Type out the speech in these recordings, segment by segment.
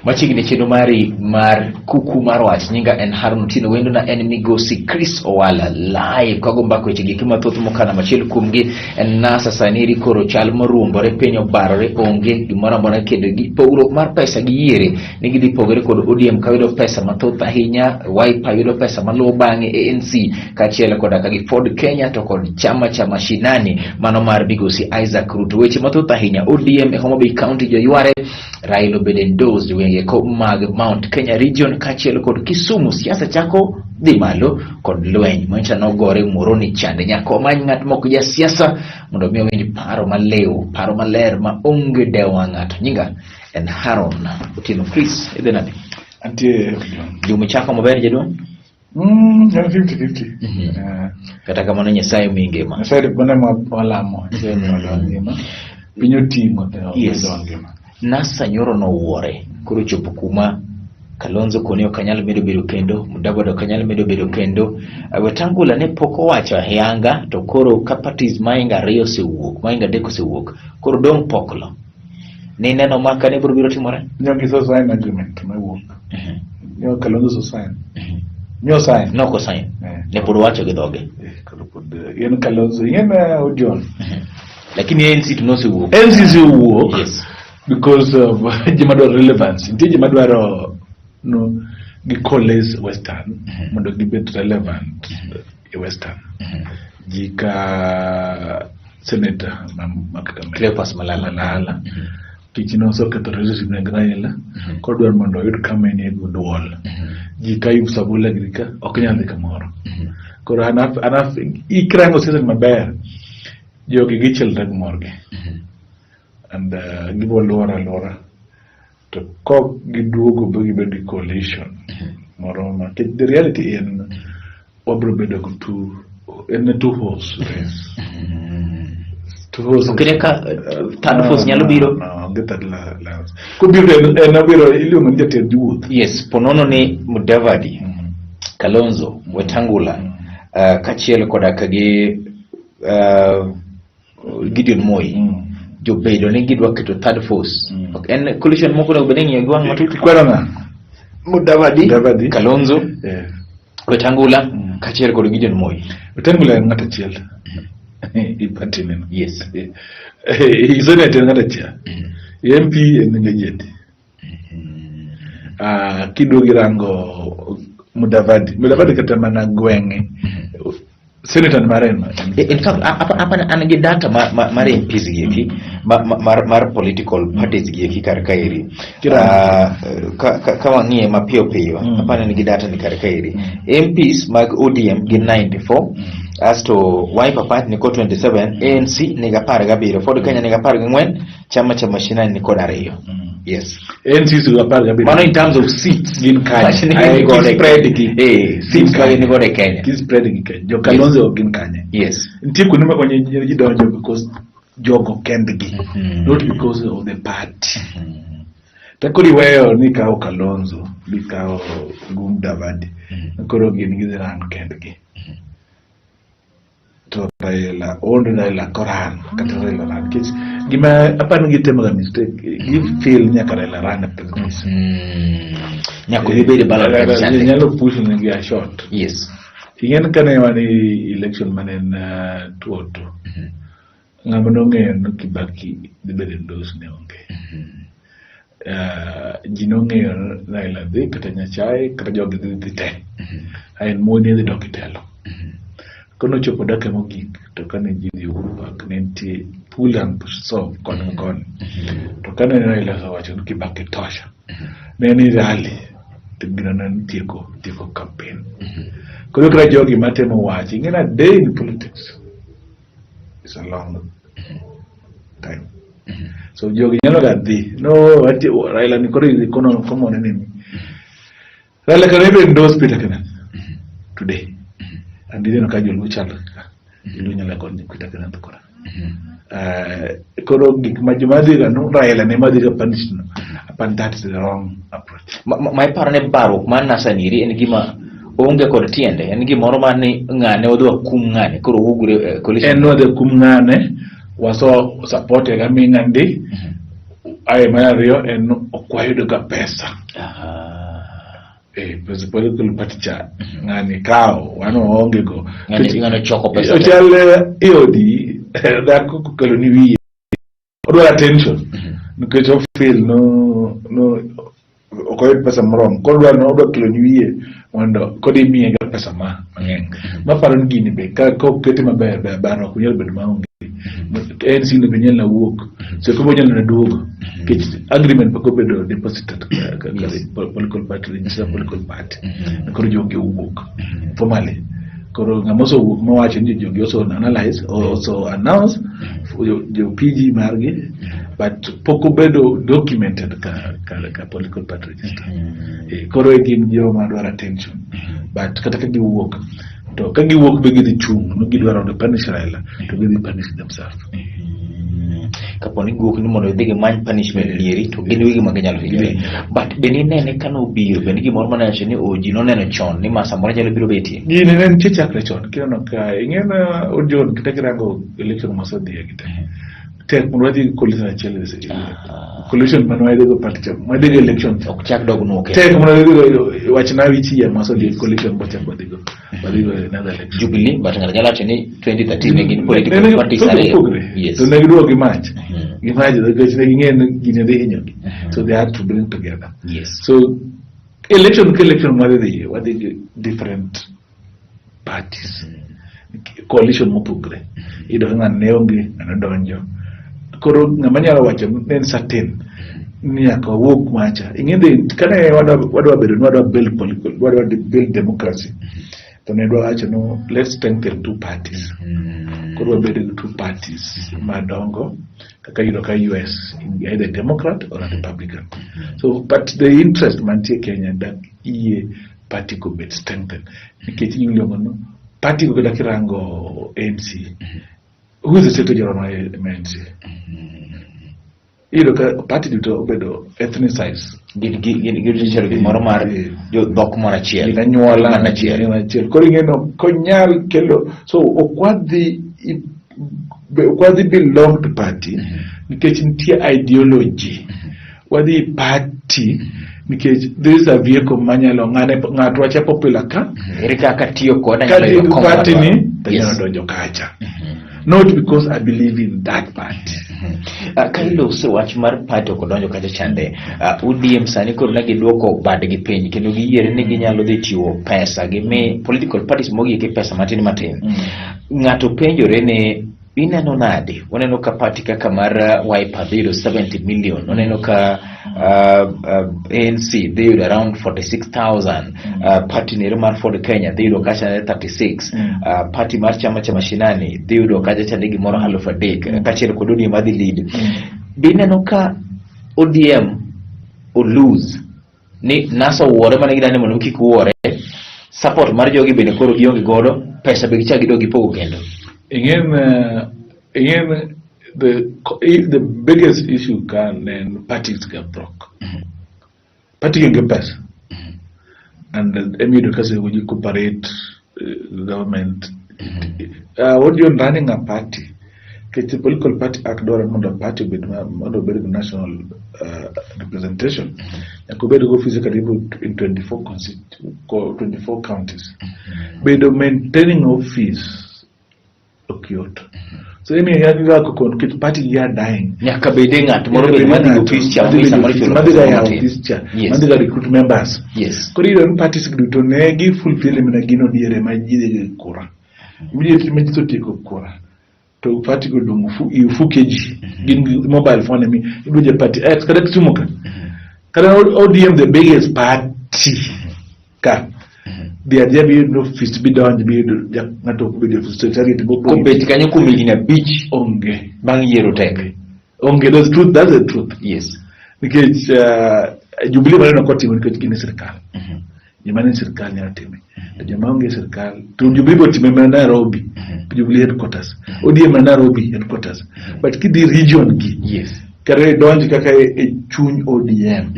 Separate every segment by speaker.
Speaker 1: Machigni chenro mari mar Kuku Mar Wach nyinga en Harun Tino wendo na en migosi Chris Owala live kago mbako chigi kima thoth mokana machiel kumgi en nasa saniri koro chal morumbore penyo barore onge gimoro amora kendo gi pogro mar pesa gi yiere nigi di pogore kod ODM kawiro pesa mathoth ahinya Wiper yudo pesa maluwo bang'e ANC kachiel koda ka gi Ford Kenya to kod chama cha mashinani mano mar migosi Isaac Ruto weche mathoth ahinya ODM e Homa Bay County joyware Raila Bedendos wenge ko mag Mount Kenya region kachiel kod Kisumu siasa chako dhi malo kod lweny mancha nogore moroni chande nyako many ng'at moko ja siasa mondo mi owinj paro malew paro maler ma onge dewa ng'ato nyinga en Haron Otieno Chris edenani
Speaker 2: antie
Speaker 1: jumu chako maber jadon
Speaker 2: 50-50
Speaker 1: kata kamano Nyasaye mingima
Speaker 2: Nyasaye bwana walamo Nyasaye ngima pinyo timo ngima
Speaker 1: nasa nyoro no wuore koro chopo kuma Kalonzo koni okanyal medo kendo Mudavadi okanyal medo kendo Wetangula ne poko wacho ayanga to koro kapatis mainga ariyo sewuok mainga adek osewuok koro dong poklo ni neno maka ne biro timore
Speaker 2: nyogi so sign agreement mawuok nyo Kalonzo so sign nyo sign
Speaker 1: no ko sign ne pod wacho gi dhoge
Speaker 2: koro pod yen Kalonzo yen Ojon
Speaker 1: lakini ANC to no sewuok
Speaker 2: wuok
Speaker 1: yes
Speaker 2: because of jimadwaro relevance ntie jimadwaro no gikoles western mondo gibet relevant e western jika senator
Speaker 1: Cleopas Malala
Speaker 2: kichino soketo resolution ne Raila kodwar mondo yud kamene duol jika yusabula grika oknyal kamoro koro anaf ikrango season maber jogi gichildre morge and gibo lora to kok giduogo bagi bedo coalition moroma the reality in wabro bedo go two horse race
Speaker 1: okay ka third force nyalo biro
Speaker 2: no get la ko biro en biro ilungo njate youth
Speaker 1: yes ponono ni Mudavadi Kalonzo Wetangula kachiel koda kagi Gideon Moi jobedo ni gidwa keto third force en coalition moko na obedengi ya gwang matuti
Speaker 2: kwerana
Speaker 1: Mudavadi Kalonzo Wetangula kachiel kod Gideon Moi
Speaker 2: Wetangula ngata chiel ipatine
Speaker 1: yes
Speaker 2: isone ten ngata chiel MP engejeti kidogi rango Mudavadi kata mana gwenge Senator Marema.
Speaker 1: In fact, apa anagi data mar MPs gieki, mar political parties gieki karkairi. Kawangie mapio apa anagi data ni karkairi. MPs mag ODM gi 94, as to Wiper Party niko 27, ANC niga par gabiro, Ford Kenya niga par gangwen, chama cha mashinani niko ariyo. Yes.
Speaker 2: ANC niga par gabiro.
Speaker 1: Mano in terms of seats
Speaker 2: in Kenya.
Speaker 1: Seats kaya nigo de Kenya.
Speaker 2: This spreading Kenya. Jo Kalonzo in Kenya.
Speaker 1: Yes.
Speaker 2: Ntiku nima kwenye jidonjo because jogo kendgi, not because of the party. Takuri weyo ni kao Kalonzo, ni kao Mudavadi, nakoro gini giziran kendgi. To Raila, ondo Raila Koran, kata Raila ran. Gima apa ngi temaga mistake, give feel nyaka Raila ran na president.
Speaker 1: Nyako libede balance.
Speaker 2: Nyalo push ngi a shot.
Speaker 1: Yes.
Speaker 2: Ingen kane wani election manen tuoto. Ngamo ng'eyo Kibaki dibede ndos ne onge. Jino ng'eyo Raila dhi kata Nyachae kata jogi dhi te. Ayen moni dhi dokitelo. Kono chopo dake mogik to kane jidhi Uhuru ne ntie pull and solve kon. To kane Raila wacho ni Kibaki tosha. Ne ni rally. Tigina nan tieko campaign. Kono kra jogi matemo wachi ngena day in politics. It's a long time. So jogi nyalo gadhi. No ati Raila ni kori kono komo nini. Raila karebe endorse Peter Kenan today. And didn't kajo lu Chal. Ilu nyala kon Peter Kenan to kora. Kono gik majumadi ga no Raila ne madi ga punish no. Upon that is the wrong approach.
Speaker 1: My parane barok man nasaniri en gima onge kod tiende en gimoro mani ng'ane odwa kum ng'ane koro ugure coalition
Speaker 2: en odwa kum ng'ane waso support ga ming'andi Ay Mario en okwayo ga pesa. Because political party cha ngani kao wano onge go.
Speaker 1: Ngani choko pesa.
Speaker 2: Ochale iodi da kukoloni wi. Odo attention. Because of feel no okwayo pesa mrom. Kodwa no odo koloni wi wando kodi mi ga pesa ma ngeng. Ma paro ngini be ka ko kete maber be bano kunyal bed maonge. ANC no benyal na wuok. So ko benyal na duogo. Agreement pa ko bedo deposited political party register political party ko jogi wuok formally ko ngamoso wuok mo wacho ni jogi also analyze or also announce jo PG margi but poko bedo documented ka political party register koro egin jo ma dwaro attention but kata ka giwuok to ka giwuok be gidhi chung no gidwaro de punish Raila to gidhi punish themselves
Speaker 1: kaponi guok ni mondo dhige many punishment lieri to gin wigi maganyalo hinyo but beni nene kano biro beni gimoro manacho ni oji no neno chon ni masa moro nyalo biro beti
Speaker 2: gini nen chichakre chon kino ka ingena ojon kitakirango election masodi ya kita tek mwadi coalition achele coalition manwaide go party cham mwade election
Speaker 1: okchak dog no okay
Speaker 2: tek mwade wachina wichi ya masodi coalition bocha badigo another election
Speaker 1: Jubilee but ngala chini 2013 ngin political party sare
Speaker 2: yes so negido gimatch the question again gine de hinyo so they had to bring together
Speaker 1: yes
Speaker 2: so election what they different parties coalition mopogre ido ngan neonge anadonjo koro ngamanyalo wacho nen certain ni akawuok macha ingende kana wadwa bedo wadwa build political wadwa build democracy to ne dwa wacho no let's strengthen two parties koro bedo two parties madongo kaka yudo ka US either Democrat or a Republican so but the interest mantie Kenya that iye party could be strengthened nikech yulo no party ko da kirango ANC who is the secretary general of ANC yudo ka party dito bedo ethnicized
Speaker 1: gin moro mar jo dhok moro achiel
Speaker 2: nyuola achiel koro ingeno konyal kelo so okwadhi belong to party nikech nitie ideology wadhi party nikech there is a vehicle manyalo ng'ato wacha popular ka
Speaker 1: erika katiyo koda
Speaker 2: party ni tanyalo donjo kacha not because I believe in that party
Speaker 1: kailo se wach mar party kodonjo kacha chande UDM sani koro na giduoko badgi piny kendo giyiere ni ginyalo dhi chiwo pesa gi political parties mogi ke pesa matin ng'ato penjore ne ineno nade waneno ka party kaka mar Wiper dhiro 70 million waneno ka ANC dhiro around 46,000 party nero mar Ford Kenya dhiro kacha 36 party mar chama cha mashinani dhiro kacha chande gimoro 3,000 kachiel kod ODM madhi lead bineno ka ODM o lose ni naso wuore mane gidane mondo kik wuore support mar jogi bende koro gionge godo pesa be gicha gidogi pogo kendo
Speaker 2: again the biggest issue then parties get broke party can get pass and the because when you cooperate government what you're running a party the political party act on the party with national representation and could go physically in 24 counties but the maintaining office occurred. So I mean, you party ya dying.
Speaker 1: Nyaka bede ngat moro be mandi office cha office mari chulo.
Speaker 2: Mandi recruit members.
Speaker 1: Yes.
Speaker 2: Kori don parties do ne gi fulfill me na gino diere ma jide kura. Immediately me to take kura. To party go do fu keji. Gin mobile phone me do je party X kada kisumoka. Kada ODM the biggest party ka the idea be no fist be down be ngato ko be secretary go
Speaker 1: ko be tikanyo ko milina beach
Speaker 2: onge
Speaker 1: bang yero tek
Speaker 2: onge that's the truth
Speaker 1: yes
Speaker 2: because Jubilee bale na koti mo kini serikali jamani serikali ni ateme jamaa onge serikali to Jubilee boti me Nairobi Jubilee headquarters ODM na Nairobi headquarters but kidi region gi
Speaker 1: yes
Speaker 2: kare donji kaka e chuny ODM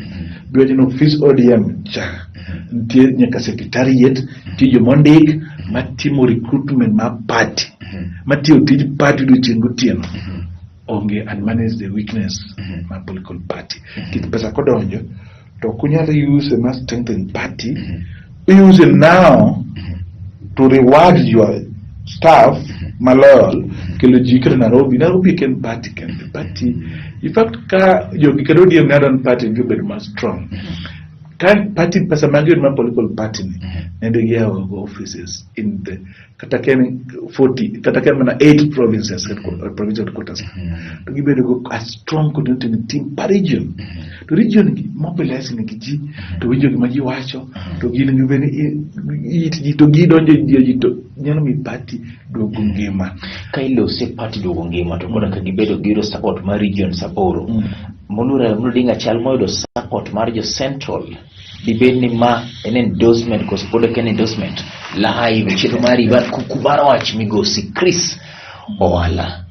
Speaker 2: biyo no office ODM cha ntie nyaka secretariat tijo mondik matimo recruitment ma party matio tij party do chengo tieno onge and manage the weakness my political party. Kit pesa kodonjo to kunyalo use a strengthen party. Use it now to reward your staff malol kilo jikre Nairobi can party in fact ka yogi kadodi am party go be more strong. Can party pesa mangi ma political party and they have offices in the kataken 8 provinces provincial headquarters to give a strong coordinating team per region. The region mobilize in kiji to region maji wacho to give to give on the nyano party do gungema
Speaker 1: kailo se party do gungema to koda kagibedo giro support ma region saporo monura mudinga chal moyo support mar jo central dibeni ma en endorsement cause poda ken endorsement live Chenro Mar Kuku Mar Wach migosi Chris Owala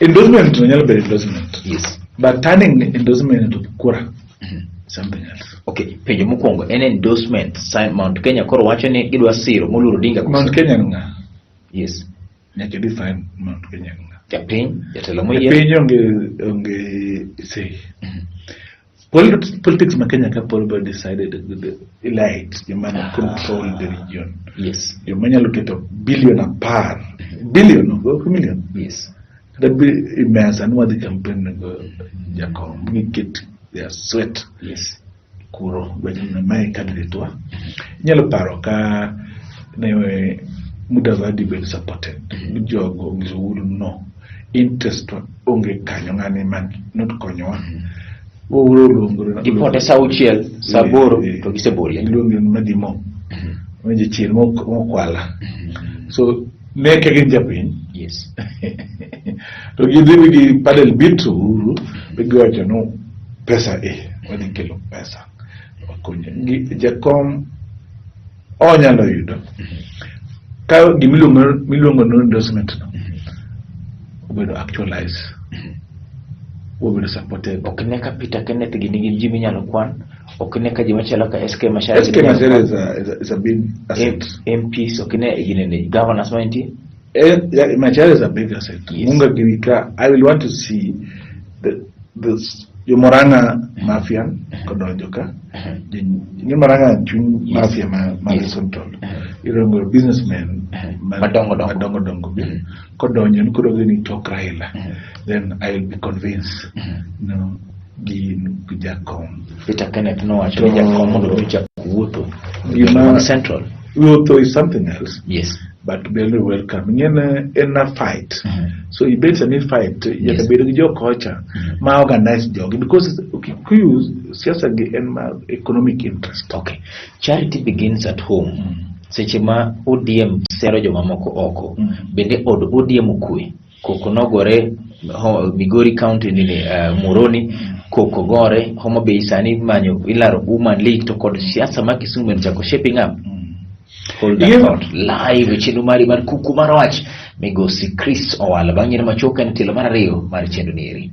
Speaker 2: endorsement nyalo be endorsement,
Speaker 1: yes,
Speaker 2: but turning endorsement into kura something else.
Speaker 1: Okay, penjo mokwongo en endorsement sign Mount Kenya koro wacho ni gidwa siro Muluru Odinga
Speaker 2: Mount Kenya nga,
Speaker 1: yes,
Speaker 2: nyaka define Mount Kenya nga
Speaker 1: japiny jatelo moyier
Speaker 2: piny onge say politics ma Kenya ka Paul decided the elite the man control the region,
Speaker 1: yes,
Speaker 2: the man look billion apart billion or million,
Speaker 1: yes,
Speaker 2: that be immense and what the campaign go Jacob we get their sweat,
Speaker 1: yes,
Speaker 2: kuro when my candidate wa nyalo paro ka ne Mudavadi be supported jogo ngizulu no interest onge kanyo ngani man not konyowa
Speaker 1: ipote sauchiel saboro to giseboria
Speaker 2: ilonge madimo wenje chiel mokwala so neke gin japiny,
Speaker 1: yes,
Speaker 2: to gidhibi gi padel bitu uru bigiwacho no pesa wadhi kelo pesa wakonye jakom onyalo yudo ka gimiluongo no endorsement no obedo actualize obedo supported.
Speaker 1: Okineka Peter Kenneth gini Jimmy nyalo kwan okineka jima chela ka SK Mashari
Speaker 2: is a big asset.
Speaker 1: MPs okine gine governors mainti
Speaker 2: Mashari is a big asset, yes. Munga girika I will want to see the Moranga mafia kodonjoka Moranga mafia ma central irongo businessmen madongo kodonjo nikuroge ni talk Raila, then I will be convinced no Jakom
Speaker 1: Peter Kenneth no actually Jakom mondo bicha kuoto central
Speaker 2: Wuotho is something else,
Speaker 1: yes,
Speaker 2: but very welcome in a fight. So you better need fight. You have to be your culture, my organized job because Siasa and economic interest.
Speaker 1: Okay, charity begins at home. Sechema ODM sero jo mamoko oko. Bende od ODM ukwe. Kokonogore Migori County nini Muroni Kokogore Homa Bay sani manyo ilaro woman league to kod Siasa ma Kisumu chako shaping up. Hold that thought. Live Chenro Mar Kuku Mar Wach migosi Chris Owala bang'e machoka ni telo mar ariyo mar chenro neri.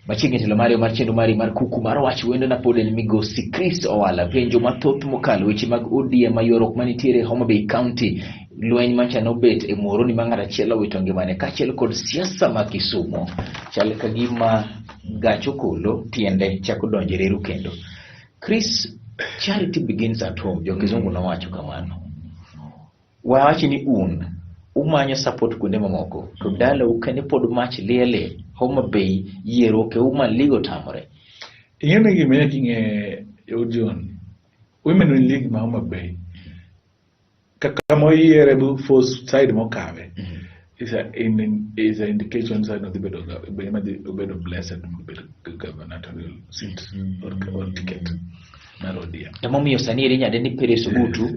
Speaker 1: Machiegni telo mar Chenro mar Kuku Mar Wach wendo na pod en migosi Chris Owala penjo mathoth mokalo weche mag ODM mayorok manitiere Homa Bay County lweny machano bet e Muroni mang'ata chielo wito ngimane kachiel kod Siasa ma Kisumu chal ka gima gacho kolo tiende chako donjo reru kendo. Chris, charity begins at home, jo kizungu nawacho kamano. Wawachi ni umanyo support kuonde mamoko to dala ukene pod mach liele Homa Bay yiero ke ligo tamore.
Speaker 2: Ingene gimenya kinge John women in league ma Homa Bay kama yiere bu force side mokawe is an indication side of the bedo blessed gubernatorial seat or ticket Narodia.
Speaker 1: Emomiyo sani iri nyade ni Pere Subutu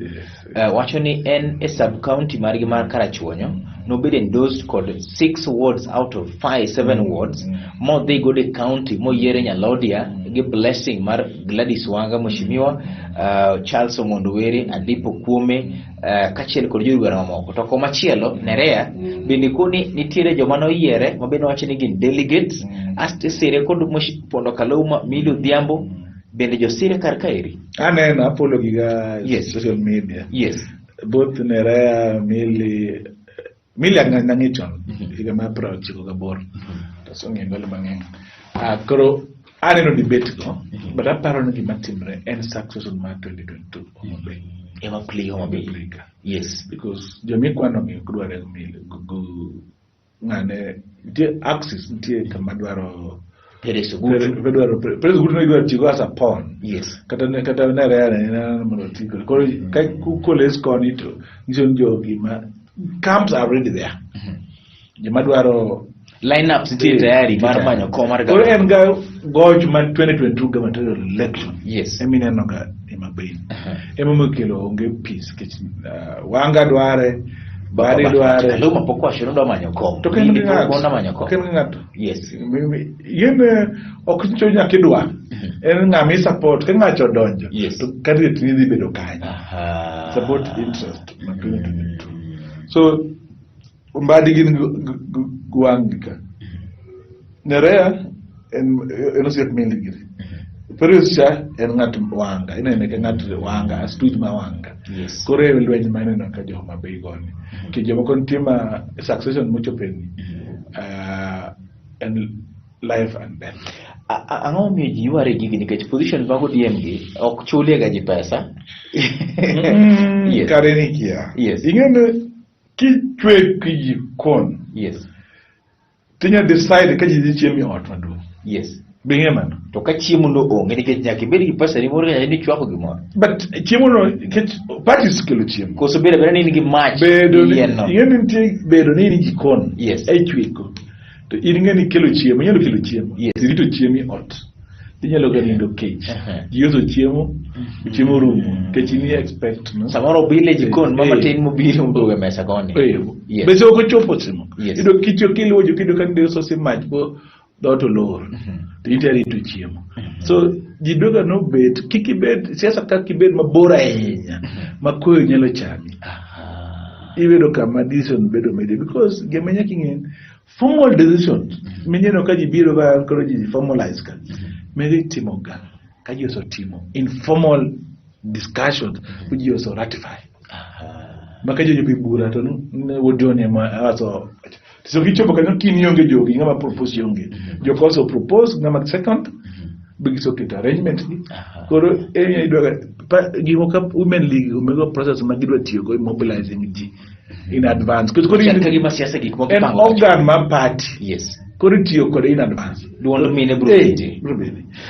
Speaker 1: wacho ni en a sub county margi mar Karachuonyo no bed endorsed called 6 wards out of 7 wards more they go the county mo yere Nyalodia gi blessing mar Gladys Wanga Mheshimiwa, Charles Mondowere, Adipo Kuome, kachiel kod jodwaro mamoko. To komachielo Nerea bende koni nitiere joma noyiere mabende wacho ni gin delegates, aste sire kod Pondo Kaluma, Milo Dhiambo bende josire kar kaeri.
Speaker 2: Aneno apolo giga social media.
Speaker 1: Yes.
Speaker 2: Both Nerea, Mili angangichon higa ma 98 to songe ngolo mang'eny. Koro aneno debate go, but aparo ni gima timre en succession mar 2022 Homabay.
Speaker 1: Ema play Homabay. Yes.
Speaker 2: Because jomi kwano ngi kudware Mili ngane tie axis tie kama dwaro
Speaker 1: Pereso Gutu.
Speaker 2: Pereso Gutu no tigo as a pawn.
Speaker 1: Yes.
Speaker 2: Kata Nerea na mono tigo. Koro kai kukoles konito ngiso jogi ma camps are already there. Jamadwaro
Speaker 1: lineups ntie tayari mar manyo ko mar
Speaker 2: Koro en ga goj man 2022 gubernatorial election.
Speaker 1: Yes.
Speaker 2: Emine no ga Homabay. Emo kelo onge peace kech Wanga dware bari dware
Speaker 1: Kaluma pokwa shiro ndo manyo ko.
Speaker 2: To ken
Speaker 1: bona manyo ko.
Speaker 2: Ken ngato.
Speaker 1: Yes.
Speaker 2: Yene okcho nyake dwa. En ngami support ken ngacho donjo.
Speaker 1: Yes.
Speaker 2: To candidate ni bedo kanya. Support interest na 2022. So mbadi gin guangika Nerea en osiep Mili giri Peresha en ngat Wanga inene ke ngat Wanga astuj ma Wanga.
Speaker 1: Yes.
Speaker 2: Kore lwenye maneno ka jo Homabay goni ki jomo kon tima succession mucho penni and life and death.
Speaker 1: Ang'o miyo ji ware gigi nikech position mago DM gi ok chule ga ji pesa.
Speaker 2: Yes. Kare ni kia.
Speaker 1: Yes.
Speaker 2: Ingene ki chwe ki kon.
Speaker 1: Yes.
Speaker 2: Tinya decide ka ji chiemi ot madu.
Speaker 1: Yes.
Speaker 2: Binge man.
Speaker 1: To ka chiemo no onge nikech nyaka bed gi pesa ni moro ni chwako gimoro.
Speaker 2: But chiemo no parties kelo chiemo.
Speaker 1: Koso bedo ni gi match.
Speaker 2: Bedo ni ingene ntie bedo ni gi kon.
Speaker 1: Yes.
Speaker 2: Ai chweko. To ingene kelo chiemo, nyalo kelo chiemo.
Speaker 1: Yes.
Speaker 2: Rito chiemi ot. Tinyalo ga nindo cage. Yoso chiemo, chiemo rumo. Kechini expect no.
Speaker 1: Samoro bile jikon mama tin mobile mdoga mesa koni.
Speaker 2: Yes. Bese oko chopo simo.
Speaker 1: Yes.
Speaker 2: Ido kicho kilo jo kido kan de so se match bo doto lor. To itari to chiemo. So jidoga no bet kiki bet siasa ka kibet mabora enya. Makoyo nyalo chami. Ibedo kama decision bedo made because gemenya kingen formal decisions. Minyeno ka jibiro ba koro ji formalize ka. Meri timoga. Ka ji so timo informal discussions which you also ratify. Maka jo bibura to ne wodone ma aso so kichopo kanyo kinionge jogi ngama propose yonge. Jo also propose ngama second big so kit arrangement ni. Koro enya idwa gimo ka women league umego process magidwa tiyo go mobilizing ji in advance koro
Speaker 1: ni masiasa gik moko
Speaker 2: pango organ ma party.
Speaker 1: Yes.
Speaker 2: Koro tiyo kode in advance.
Speaker 1: Duondo mine brubiti.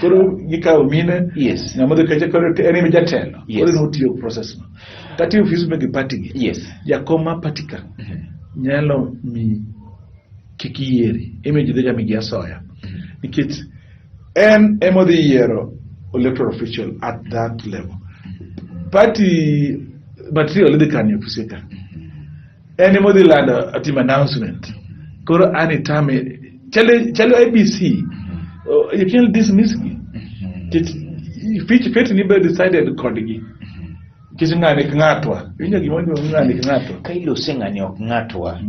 Speaker 2: Koro gikawo mine.
Speaker 1: Yes.
Speaker 2: Ngamo de kache koro enemy jatelo.
Speaker 1: Yes.
Speaker 2: Koro no tiyo process no. Kati office me party gi.
Speaker 1: Yes.
Speaker 2: Jakoma patika. Nyalo mi kikiyeri. Image de jami gi asoya. Nikech en emo the yero electoral official at that level. Party material de kan yofisika. En emo the land atim announcement. Koro anitame chalo ABC. You can't dismiss me. Fit ni be decided kodigi. Kisingane ngatwa. Winja gimondo ngane ngatwa.
Speaker 1: Kailo sengane ok ngatwa.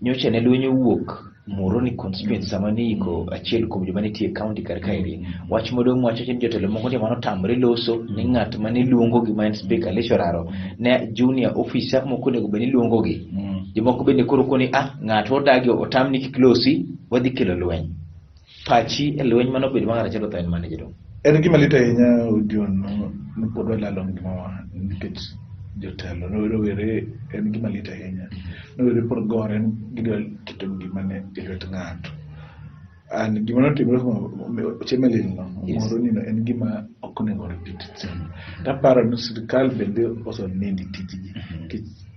Speaker 1: Nyocha ne lwenyo wuok Moroni constituency samani iko achiel kuom joma nitie county kar kaeri. Wach modong wacho ni jotelo moko ne mano tamre loso ni ngat mane luongo gi main speaker Leshoraro ne junior officer moko nego beni luongo gi. Jomoko bende koro koni ngat odagi otam ni kiklosi wadhi kelo lweny. Pachi lweny mano bedo mangara chelo tan manager do.
Speaker 2: En gima lita nya udiono no podwa lalong gima nikech jotelo no were en gima lita nya. No were por goren gidol kito gima ne ilwet ngato. An gima no timore ko chemelil no moroni no en gima okonego repeat. Taparo no sirkal bende oso nindi tijiji.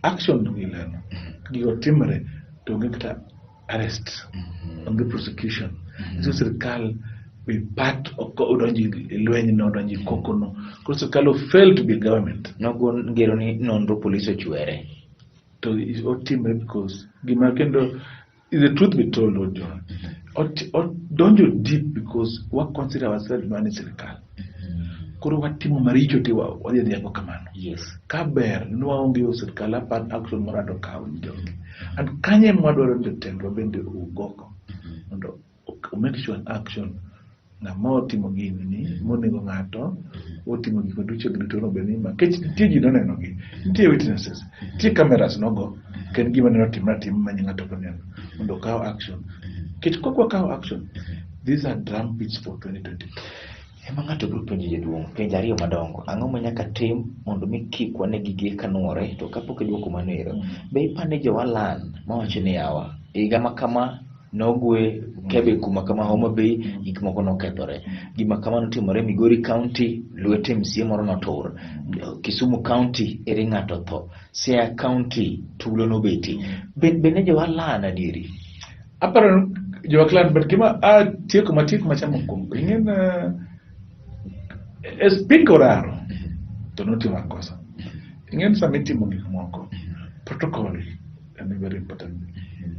Speaker 2: Action do gilano. Gigo timore to ngikta arrest and the prosecution. So sirkal be part of odonji lwenyi no odonji kokono. Because sirkal failed to be government.
Speaker 1: No go ngero ni nonro police ochwere.
Speaker 2: To is all timore because gima kendo is the truth be told, Lord John. donjo deep because we consider ourselves mani sirikal. Koro watimo maricho ti wadhi dhiago kamano.
Speaker 1: Yes.
Speaker 2: Kaber nwaonge sirikal apart action morado kawo jogi. And kanye mwadwaro jotendwa bende ugoko. Mondo make sure an action na mo timo gini ni monego ng'ato otimo gik duto grito no benima kech nitie ji noneno gi nitie witnesses nitie cameras nogo ken gima neno tim manyi ng'ato koneno mondo kawo action kech kokwa kawo action. These are drum beats for 2022.
Speaker 1: Ema ng'ato biro penjo jaduong' penjo ariyo madongo. Ang'o ma nyaka tim mondo mi kik wane gige kanuore to kapok iduoko manero. Be ipane jowalan mawacho ni yawa higa makama nogwe kebe kuma kama Homa Bay gik moko nokethore. Gima kama notimore Migori County lwete MCA moro notur. Kisumu County ere ng'ato tho. Siaya County tulo nobeti. Bende jowalan adieri.
Speaker 2: Aparo jowaklan but gima tieko machamo kumbu. Ing'en speak oraro to notimo makosa. Ing'en sama itimo gik moko protocol is very important.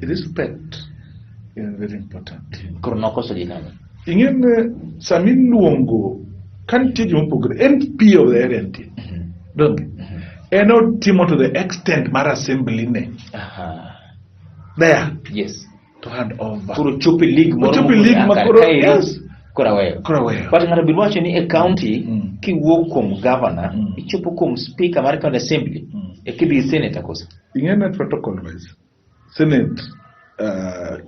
Speaker 2: Respect is very important.
Speaker 1: Koro nokoso di nani.
Speaker 2: Ing'en sama iluongo kan tiyo mopogore MP of the area ntie. Donge. Eno timo to the extent mar assembly ne. There.
Speaker 1: Yes.
Speaker 2: To hand over.
Speaker 1: Kuro chupi league moro.
Speaker 2: Chupi league makoro. Yes.
Speaker 1: Kora weyo. But ng'ato biro wacho ni e county kiwuok kuom governor ichopo kuom speaker mar county assembly e kidhi senator kosa.
Speaker 2: Ing'en protocol wise. Senate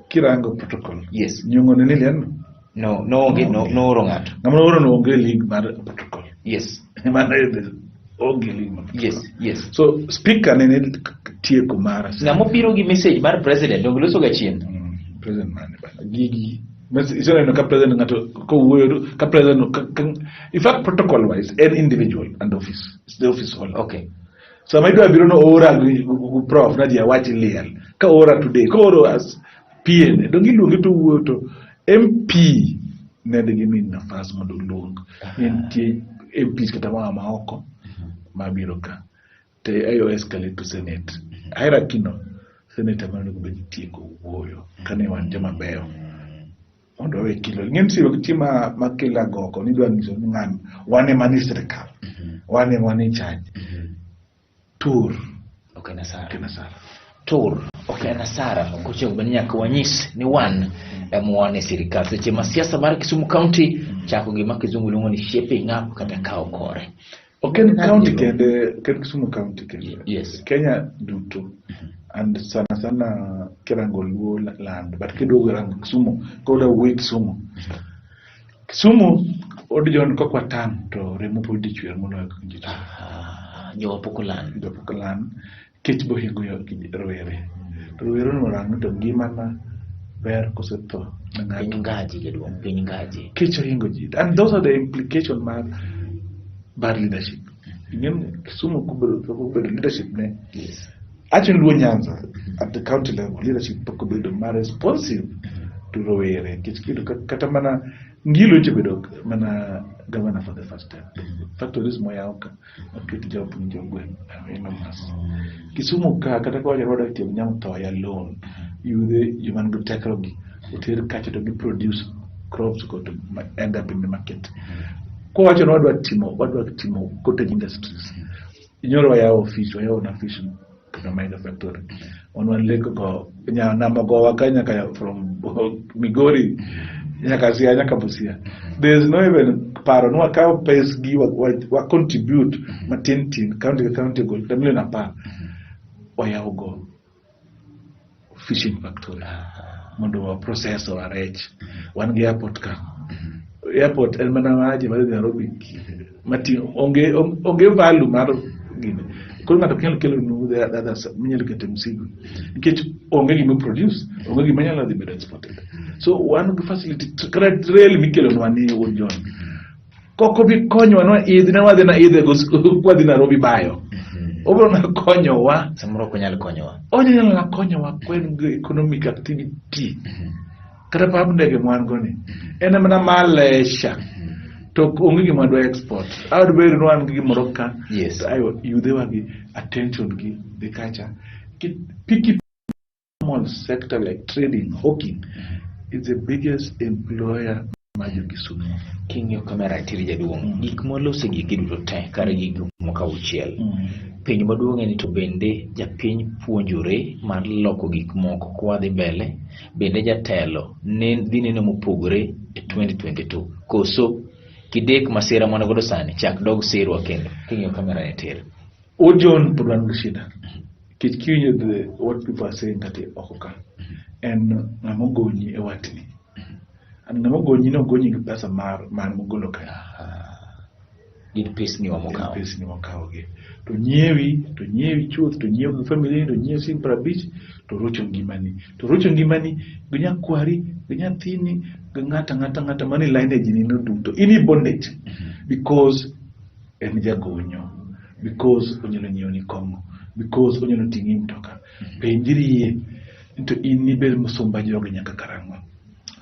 Speaker 2: kirango protocol.
Speaker 1: Yes.
Speaker 2: Nyongo ne niliano?
Speaker 1: No oro ng'ato.
Speaker 2: Ng'ama oro no onge league mar protocol.
Speaker 1: Yes.
Speaker 2: Mana onge league mar protocol.
Speaker 1: Yes.
Speaker 2: So speaker ne tieko mar.
Speaker 1: Ng'ama biro gi message mar president dongo loso ga chien.
Speaker 2: President mane bana. Gigi isn't no president ngato ko wuoyo ka president in fact protocol wise an individual and office it's the office holder.
Speaker 1: Okay.
Speaker 2: So my do biro no ora prof na dia wachi leal ka ora today ko oro as PN don't giluongi to wuoyo to MP ne de gimin nafas mondo luong nitie MPs kata ma oko ma biro ka te ayo escalate to Senate hierarchy no Senate amano go tieko wuoyo kane wan jama beyo ondo we kilo ng'en siyo kitima makela goko ni dwa ngiso ng'an wane mani sirikal wane charge tur
Speaker 1: okay na sara tur okay na sara koche ubanya kwa nyis ni wan mwane sirikal seche ma siasa mar Kisumu County chako gima kizungu lungo ni shaping up kata kao kore.
Speaker 2: Okay, county kende Kisumu County kende.
Speaker 1: Yes.
Speaker 2: Kenya duto. And sana kirango luo land but kidogo rango Kisumu koda wait Kisumu odijon ko kwatan to remo podi chwer mono kunjita
Speaker 1: jo pokolan
Speaker 2: kech bo hingo yo rowere no rango to gimana ber koseto
Speaker 1: ngaji gedwong piny ngaji
Speaker 2: kech hingo ji and those are the implications mar bad leadership. Ingem Kisumu kubedo leadership ne. Yes. Actually, Nyanza at the county level, leadership could be more responsive to Rowere. Katamana Ngilo Chibedo, Mana governor for the first time. Factor is Moyauka, a pretty job in Jogwen, Kisumu Katakoya product of Yamtoy alone. You the human good technology, would catch it to be produce crops go to end up in the market. What Timo, cottage industries. In your office, or your office. Mind factory on one leg go namago wakanya kaya from Migori nyakasia nyakabusia. There is no even paro no account pays give what contribute matintin county go tamile na pa oyago fishing factory mondo wa process or arrange one airport ka airport elmana waje bali Nairobi mati onge value maro gine ko ngato kelo no the others minyalo kete msigo nikech onge gima produce onge gima nyalo dhi bedo exported. So one facility credit really mikelo no ani wonjon koko bi konyo no idhi na wadhi na idhi go dhi Nairobi bayo obro na konyo wa
Speaker 1: samoro ko nyalo konyo wa
Speaker 2: onye na konyo wa kwen economic activity kata pab ndege mwan goni ena mana malesha to onge gima do export out very no an gimoro ka.
Speaker 1: Yes.
Speaker 2: Ayo yude wagi attention gi the culture picky small sector like trading hawking is the biggest employer majo Kisumu.
Speaker 1: Kingyo kamera tiri jaduong. Gik molose gik duto te kare gik moka uchiel. Piny maduong' en to bende japiny puonjore mar loko gik moko kwadhi mbele, bende jatelo dhi neno mopogore e 2022. Koso kidek masira mwana godo sani chak dog sirwa kendo. Kingyo kamera ne tiri.
Speaker 2: Ojon purwan shida. Kichkinyo what people are saying kati okoka. En namogonyi e watni. Namogonyi no gonyi gi pesa mar mugolo ka.
Speaker 1: Gin pesa ni wamokao.
Speaker 2: Pesa ni wakao gi. To nyiewi chuth, to nyiewi family, to nyiewi sim prabich, to rocho ngimani. To rocho ngimani, gunya kwari, gunya thini, ngata mani lineage ni no duto. Ini bondage. Because en jagonyo. Because onyalo nyiewo ni kongo. Because onyalo tingi mtoka. Penjiri ye, into ini bel musomba jogi nyaka karangwa.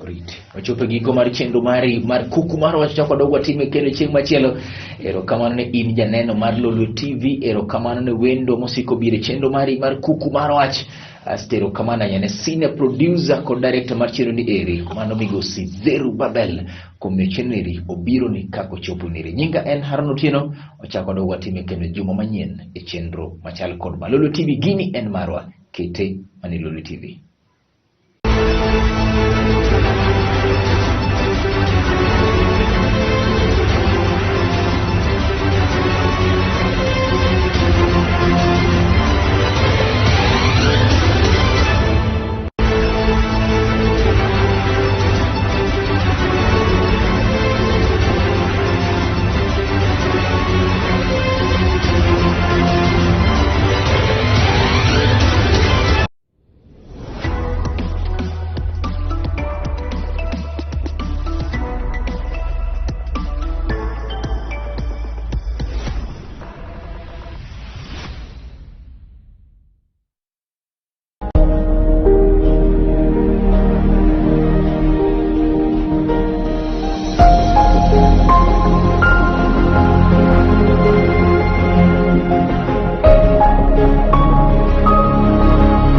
Speaker 1: Oriti. Wachope giko mar chenro mari mar Kuku Mar Wach chako dogwa time kendo chieng machielo. Ero kamano ne in janeno mar Lolwe TV. Ero kamano ne wendo mosiko bire chenro mari mar Kuku Mar Wach. Astero kamana yane senior producer ko director mar chenro ni eri. Mano migosi Zeru Babel. Kome chenro eri obiro ni kako chopo niri. Nyinga en Harun Otieno. Ochako dogwa time kendo juma manyien e chenro machal kod ma Lolwe TV gini en marwa. Kete mani Lolwe TV.